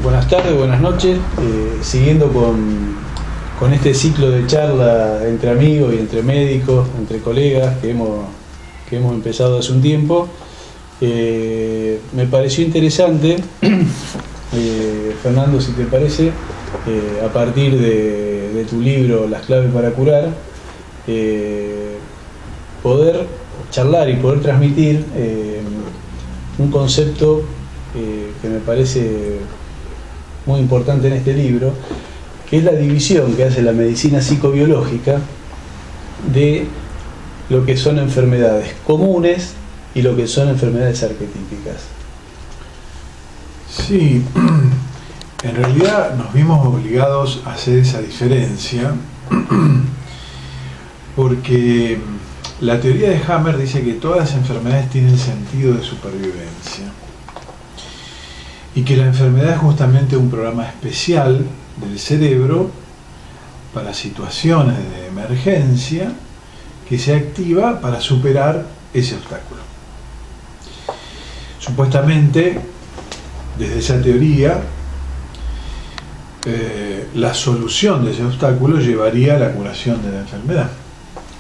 Buenas tardes, buenas noches. Siguiendo con este ciclo de charla entre amigos y entre médicos, entre colegas que hemos empezado hace un tiempo, me pareció interesante, Fernando, si te parece, a partir de tu libro Las claves para curar, poder charlar y poder transmitir un concepto que me parece muy importante en este libro, que es la división que hace la medicina psicobiológica de lo que son enfermedades comunes y lo que son enfermedades arquetípicas. Sí, en realidad nos vimos obligados a hacer esa diferencia porque la teoría de Hammer dice que todas las enfermedades tienen sentido de supervivencia y que la enfermedad es justamente un programa especial del cerebro para situaciones de emergencia que se activa para superar ese obstáculo. Supuestamente, desde esa teoría, la solución de ese obstáculo llevaría a la curación de la enfermedad,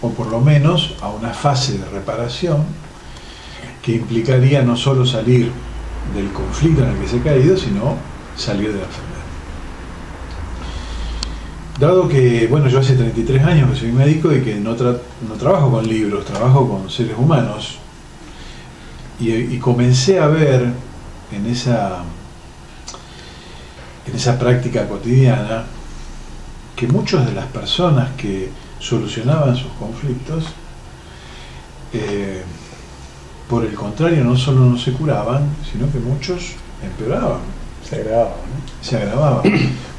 o por lo menos a una fase de reparación que implicaría no solo salir del conflicto en el que se ha caído, sino salir de la enfermedad. Dado que, bueno, yo hace 33 años que soy médico y que no trabajo con libros, trabajo con seres humanos, y comencé a ver en esa práctica cotidiana que muchas de las personas que solucionaban sus conflictos, por el contrario, no solo no se curaban, sino que muchos empeoraban. Se agravaban.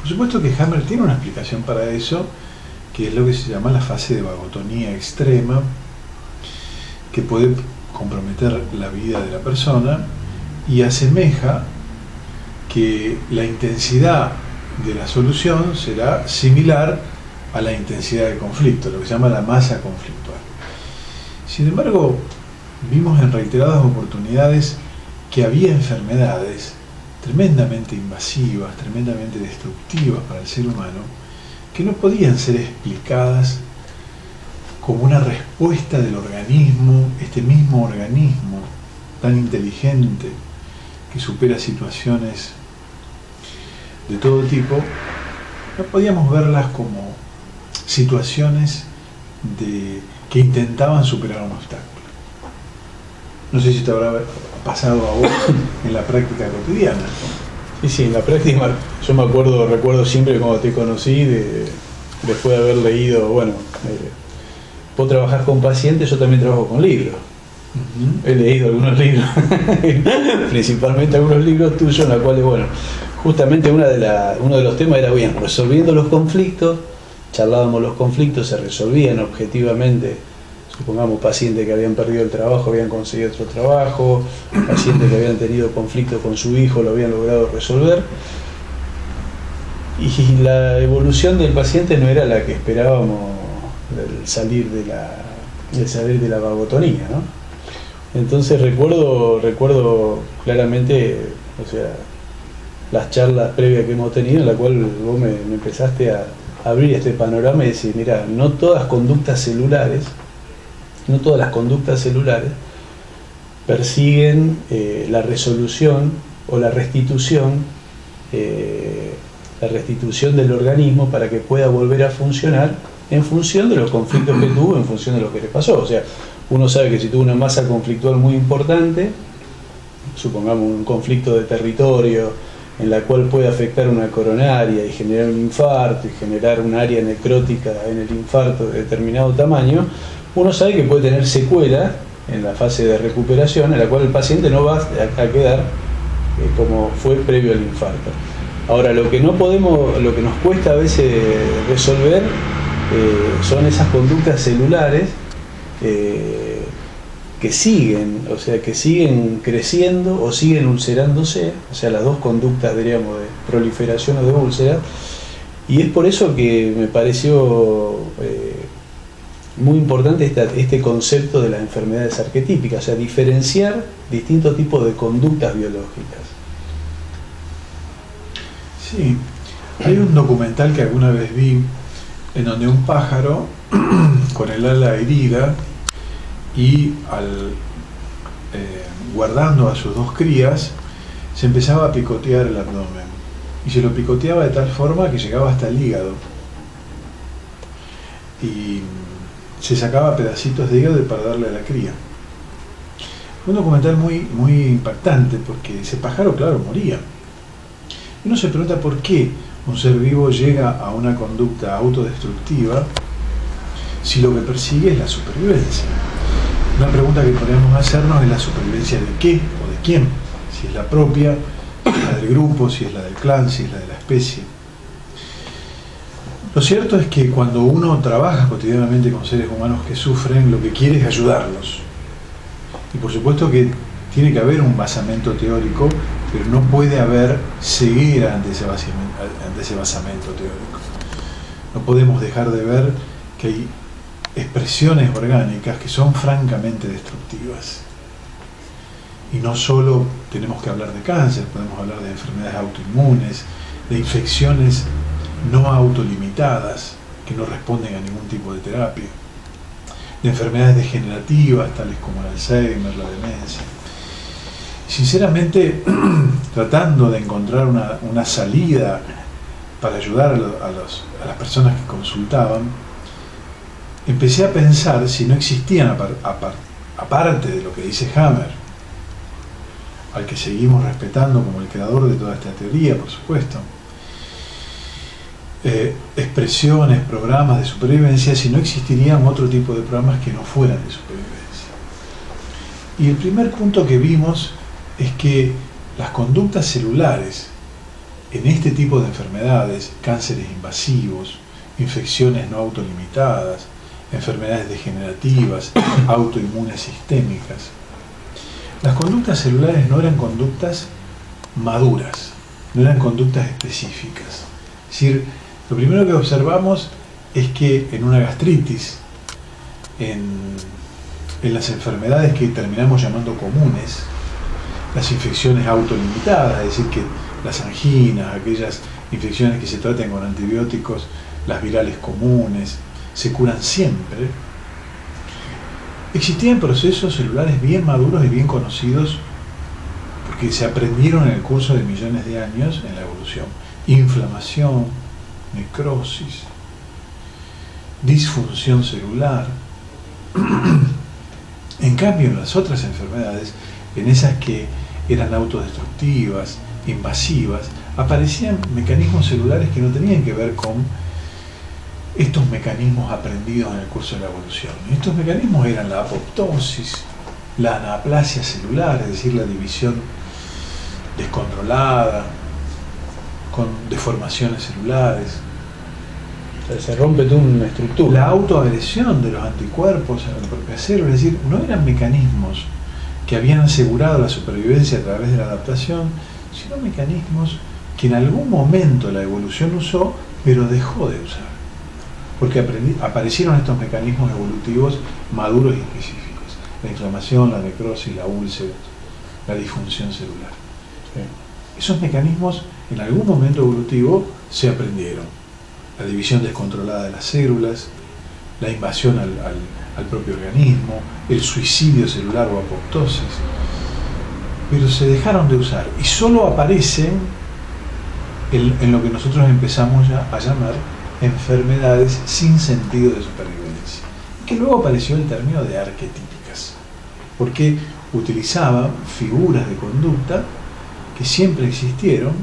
Por supuesto que Hammer tiene una explicación para eso, que es lo que se llama la fase de vagotonía extrema, que puede comprometer la vida de la persona, y asemeja que la intensidad de la solución será similar a la intensidad del conflicto, lo que se llama la masa conflictual. Sin embargo, vimos en reiteradas oportunidades que había enfermedades tremendamente invasivas, tremendamente destructivas para el ser humano, que no podían ser explicadas como una respuesta del organismo, este mismo organismo tan inteligente que supera situaciones de todo tipo. No podíamos verlas como situaciones que intentaban superar un obstáculo. No sé si te habrá pasado a vos en la práctica cotidiana. Sí, en la práctica, yo recuerdo siempre cuando te conocí, después de haber leído, vos trabajás con pacientes, yo también trabajo con libros. He leído algunos libros, principalmente algunos libros tuyos, en los cuales, justamente uno de los temas era, resolviendo los conflictos, charlábamos los conflictos, se resolvían objetivamente. Supongamos pacientes que habían perdido el trabajo, habían conseguido otro trabajo, pacientes que habían tenido conflictos con su hijo, lo habían logrado resolver. Y la evolución del paciente no era la que esperábamos del salir de la vagotonía, ¿no? Entonces recuerdo claramente, las charlas previas que hemos tenido, en la cual vos me empezaste a abrir este panorama y decir, mira, no todas las conductas celulares persiguen la resolución o la restitución del organismo para que pueda volver a funcionar en función de los conflictos que tuvo, en función de lo que le pasó. O sea, uno sabe que si tuvo una masa conflictual muy importante, supongamos un conflicto de territorio en la cual puede afectar una coronaria y generar un infarto y generar un área necrótica en el infarto de determinado tamaño, uno sabe que puede tener secuela en la fase de recuperación, en la cual el paciente no va a quedar como fue previo al infarto. Ahora, lo que nos cuesta a veces resolver son esas conductas celulares que siguen creciendo o siguen ulcerándose, las dos conductas, diríamos, de proliferación o de úlcera, y es por eso que me pareció muy importante este concepto de las enfermedades arquetípicas, diferenciar distintos tipos de conductas biológicas. Sí, hay un documental que alguna vez vi en donde un pájaro con el ala herida y guardando a sus dos crías se empezaba a picotear el abdomen y se lo picoteaba de tal forma que llegaba hasta el hígado y se sacaba pedacitos de hígado para darle a la cría. Un documental muy impactante porque ese pájaro, claro, moría. Y uno se pregunta por qué un ser vivo llega a una conducta autodestructiva si lo que persigue es la supervivencia. Una pregunta que podríamos hacernos es la supervivencia de qué o de quién, si es la propia, si es la del grupo, si es la del clan, si es la de la especie. Lo cierto es que cuando uno trabaja cotidianamente con seres humanos que sufren, lo que quiere es ayudarlos. Y por supuesto que tiene que haber un basamento teórico, pero no puede haber ceguera ante ese basamento teórico. No podemos dejar de ver que hay expresiones orgánicas que son francamente destructivas. Y no solo tenemos que hablar de cáncer, podemos hablar de enfermedades autoinmunes, de infecciones no autolimitadas que no responden a ningún tipo de terapia, de enfermedades degenerativas tales como el Alzheimer, la demencia. Sinceramente, tratando de encontrar una salida para ayudar a las personas que consultaban, empecé a pensar si no existían, aparte de lo que dice Hammer, al que seguimos respetando como el creador de toda esta teoría, por supuesto, expresiones, programas de supervivencia, si no existirían otro tipo de programas que no fueran de supervivencia. Y el primer punto que vimos es que las conductas celulares en este tipo de enfermedades, cánceres invasivos, infecciones no autolimitadas, enfermedades degenerativas, autoinmunes sistémicas, las conductas celulares no eran conductas maduras, no eran conductas específicas. Es decir, lo primero que observamos es que en una gastritis, en las enfermedades que terminamos llamando comunes, las infecciones autolimitadas, es decir, que las anginas, aquellas infecciones que se tratan con antibióticos, las virales comunes, se curan siempre. Existían procesos celulares bien maduros y bien conocidos porque se aprendieron en el curso de millones de años en la evolución. Inflamación, necrosis, disfunción celular. En cambio, en las otras enfermedades, en esas que eran autodestructivas, invasivas, aparecían mecanismos celulares que no tenían que ver con estos mecanismos aprendidos en el curso de la evolución. Y estos mecanismos eran la apoptosis, la anaplasia celular, es decir, la división descontrolada, con deformaciones celulares. O sea, se rompe toda una estructura. La autoagresión de los anticuerpos a la propia célula, es decir, no eran mecanismos que habían asegurado la supervivencia a través de la adaptación, sino mecanismos que en algún momento la evolución usó, pero dejó de usar. Porque aparecieron estos mecanismos evolutivos maduros y específicos. La inflamación, la necrosis, la úlcera, la disfunción celular. Sí. Esos mecanismos en algún momento evolutivo se aprendieron. La división descontrolada de las células, la invasión al propio organismo, el suicidio celular o apoptosis. Pero se dejaron de usar y solo aparecen en lo que nosotros empezamos a llamar enfermedades sin sentido de supervivencia, que luego apareció el término de arquetípicas, porque utilizaban figuras de conducta que siempre existieron,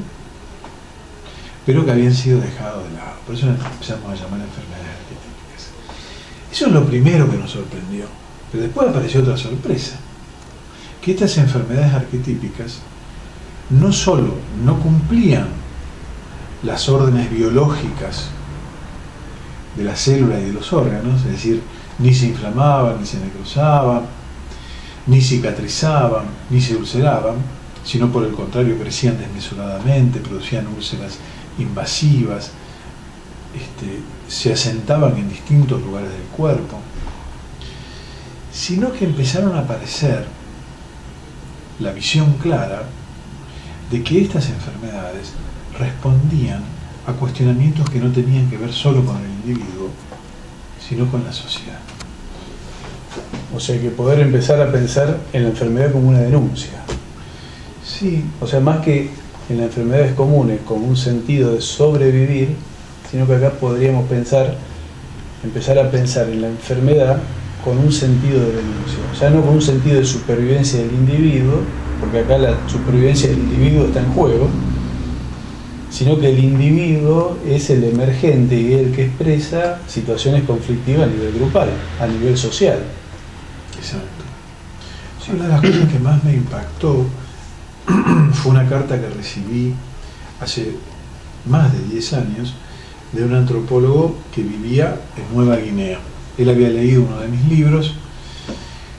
pero que habían sido dejados de lado. Por eso empezamos a llamar enfermedades arquetípicas. Eso es lo primero que nos sorprendió, pero después apareció otra sorpresa, que estas enfermedades arquetípicas no solo no cumplían las órdenes biológicas de la célula y de los órganos, es decir, ni se inflamaban, ni se necrosaban, ni cicatrizaban, ni se ulceraban, sino por el contrario crecían desmesuradamente, producían úlceras invasivas, se asentaban en distintos lugares del cuerpo, sino que empezaron a aparecer la visión clara de que estas enfermedades respondían a cuestionamientos que no tenían que ver solo con el individuo, sino con la sociedad. O sea, que poder empezar a pensar en la enfermedad como una denuncia. Sí. O sea, más que en las enfermedades comunes como un sentido de sobrevivir, sino que acá podríamos empezar a pensar en la enfermedad con un sentido de denuncia. O sea, no con un sentido de supervivencia del individuo, porque acá la supervivencia del individuo está en juego, sino que el individuo es el emergente y el que expresa situaciones conflictivas a nivel grupal, a nivel social. Exacto. Sí, una de las cosas que más me impactó fue una carta que recibí hace más de 10 años de un antropólogo que vivía en Nueva Guinea. Él había leído uno de mis libros,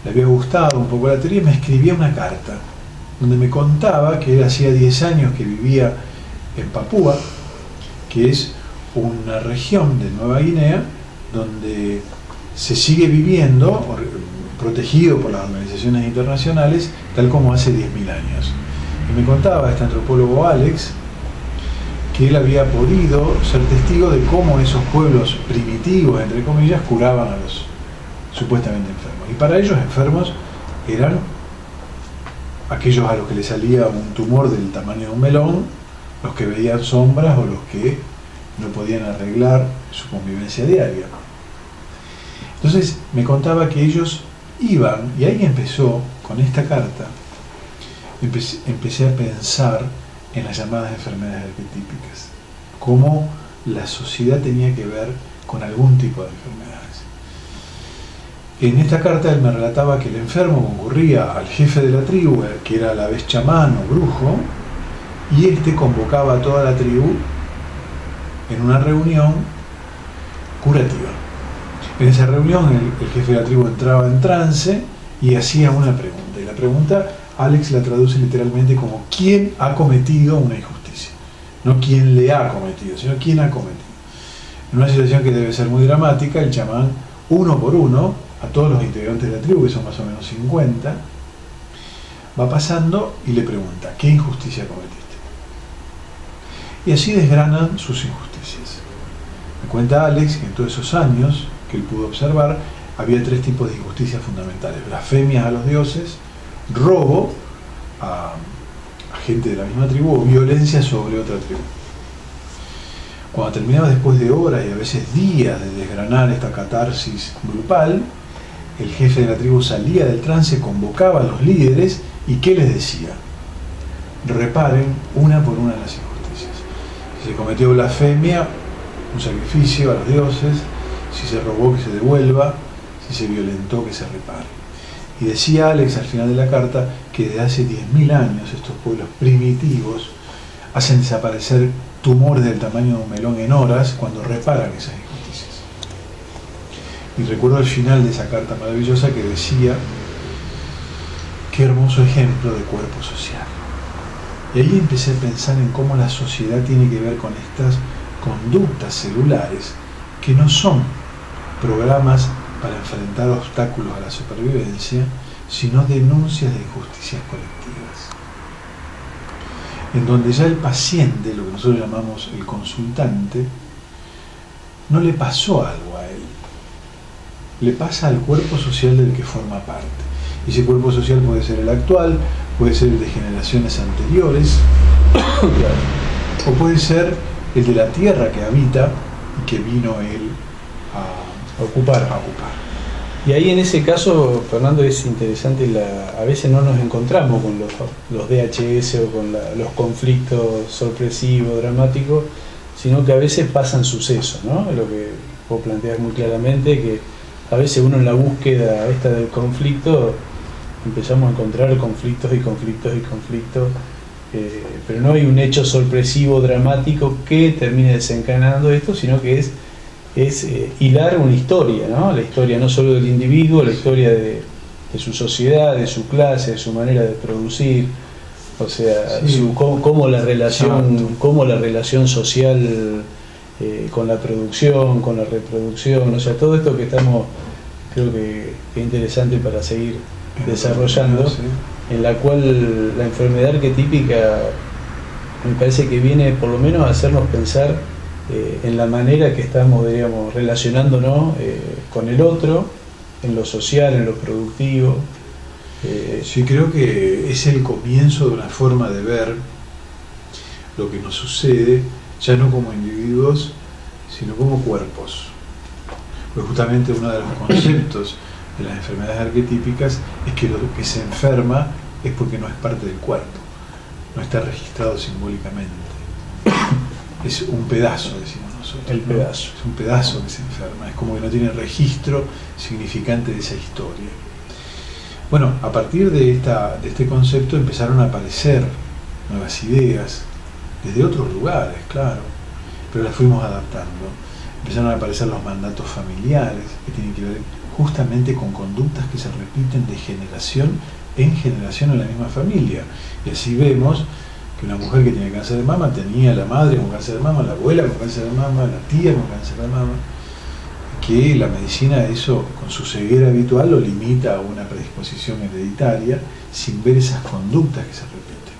le había gustado un poco la teoría y me escribía una carta donde me contaba que él hacía 10 años que vivía en Papúa, que es una región de Nueva Guinea donde se sigue viviendo, protegido por las organizaciones internacionales, tal como hace 10.000 años. Y me contaba este antropólogo Alex que él había podido ser testigo de cómo esos pueblos primitivos, entre comillas, curaban a los supuestamente enfermos. Y para ellos enfermos eran aquellos a los que les salía un tumor del tamaño de un melón, los que veían sombras o los que no podían arreglar su convivencia diaria. Entonces me contaba que ellos iban, y ahí empezó, con esta carta, empecé a pensar en las llamadas enfermedades arquetípicas, cómo la sociedad tenía que ver con algún tipo de enfermedades. En esta carta él me relataba que el enfermo concurría al jefe de la tribu, que era a la vez chamán o brujo, y este convocaba a toda la tribu en una reunión curativa. En esa reunión el jefe de la tribu entraba en trance y hacía una pregunta, y la pregunta Alex la traduce literalmente como ¿quién ha cometido una injusticia? No quién le ha cometido, sino quién ha cometido. En una situación que debe ser muy dramática, el chamán, uno por uno, a todos los integrantes de la tribu, que son más o menos 50, va pasando y le pregunta ¿qué injusticia cometiste? Y así desgranan sus injusticias. Me cuenta Alex que en todos esos años que él pudo observar, había 3 tipos de injusticias fundamentales: blasfemias a los dioses, robo a gente de la misma tribu o violencia sobre otra tribu. Cuando terminaba, después de horas y a veces días de desgranar esta catarsis grupal, el jefe de la tribu salía del trance, convocaba a los líderes y ¿qué les decía? Reparen una por una las injusticias. Si se cometió blasfemia, un sacrificio a los dioses; si se robó, que se devuelva; si se violentó, que se repare. Y decía Alex al final de la carta que desde hace 10.000 años estos pueblos primitivos hacen desaparecer tumores del tamaño de un melón en horas cuando reparan esas injusticias. Y recuerdo el final de esa carta maravillosa que decía: qué hermoso ejemplo de cuerpo social. Y ahí empecé a pensar en cómo la sociedad tiene que ver con estas conductas celulares que no son programas para enfrentar obstáculos a la supervivencia, sino denuncias de injusticias colectivas, en donde ya el paciente, lo que nosotros llamamos el consultante, no le pasó algo a él, le pasa al cuerpo social del que forma parte. Y ese cuerpo social puede ser el actual, puede ser el de generaciones anteriores, o puede ser el de la tierra que habita y que vino él a ocupar. Y ahí en ese caso, Fernando, es interesante, a veces no nos encontramos con los DHS o con los conflictos sorpresivos, dramáticos, sino que a veces pasan sucesos, ¿no? Lo que vos planteás muy claramente, que a veces uno en la búsqueda esta del conflicto empezamos a encontrar conflictos y conflictos y conflictos, pero no hay un hecho sorpresivo, dramático que termine desencadenando esto, sino que es hilar una historia, ¿no? La historia no solo del individuo, la historia de su sociedad, de su clase, de su manera de producir, o sea, sí, cómo la relación social con la producción, con la reproducción, o sea, todo esto que estamos, creo que es interesante para seguir desarrollando, sí, en la cual la enfermedad arquetípica me parece que viene por lo menos a hacernos pensar en la manera que estamos, digamos, relacionándonos con el otro, en lo social, en lo productivo. Sí, creo que es el comienzo de una forma de ver lo que nos sucede, ya no como individuos, sino como cuerpos. Pues justamente uno de los conceptos de las enfermedades arquetípicas es que lo que se enferma es porque no es parte del cuerpo, no está registrado simbólicamente. Es un pedazo, decimos nosotros. El pedazo. Es un pedazo que se enferma, es como que no tiene registro significante de esa historia. Bueno, a partir de este concepto empezaron a aparecer nuevas ideas, desde otros lugares, claro, pero las fuimos adaptando. Empezaron a aparecer los mandatos familiares, que tienen que ver justamente con conductas que se repiten de generación en generación en la misma familia. Y así vemos que una mujer que tiene cáncer de mama tenía a la madre con cáncer de mama, la abuela con cáncer de mama, la tía con cáncer de mama, que la medicina eso con su ceguera habitual lo limita a una predisposición hereditaria sin ver esas conductas que se repiten.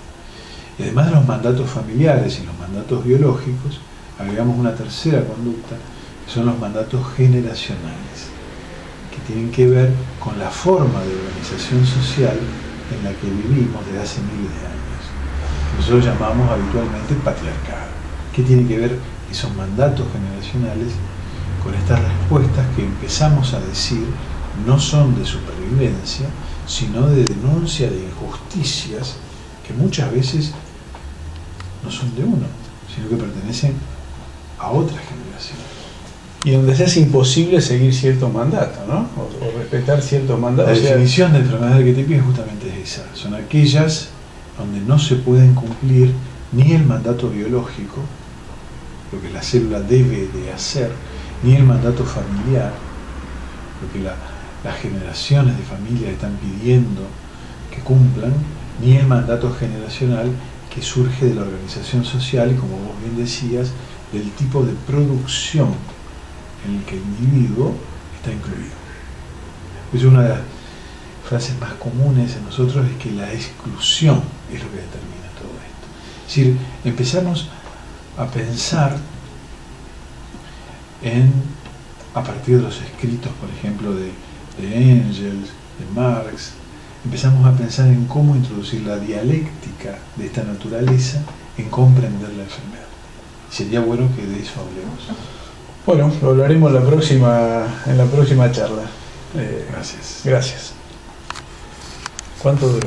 Y además de los mandatos familiares y los mandatos biológicos, agregamos una tercera conducta, que son los mandatos generacionales, que tienen que ver con la forma de organización social en la que vivimos desde hace miles de años, que nosotros llamamos habitualmente patriarcado. ¿Qué tiene que ver esos mandatos generacionales con estas respuestas que empezamos a decir no son de supervivencia, sino de denuncia de injusticias que muchas veces no son de uno, sino que pertenecen a otra generación? Y donde se hace imposible seguir ciertos mandatos, ¿no? O respetar ciertos mandatos. La definición de enfermedad arquetípica justamente es esa. Son aquellas donde no se pueden cumplir ni el mandato biológico, lo que la célula debe de hacer, ni el mandato familiar, lo que las generaciones de familia están pidiendo que cumplan, ni el mandato generacional que surge de la organización social y, como vos bien decías, del tipo de producción en el que el individuo está incluido. Es una de las frases más comunes en nosotros, es que la exclusión es lo que determina todo esto. Es decir, empezamos a pensar a partir de los escritos, por ejemplo, de Engels, de Marx, empezamos a pensar en cómo introducir la dialéctica de esta naturaleza en comprender la enfermedad. Sería bueno que de eso hablemos. Bueno, lo hablaremos en la próxima charla. Gracias. Gracias. ¿Cuánto duró?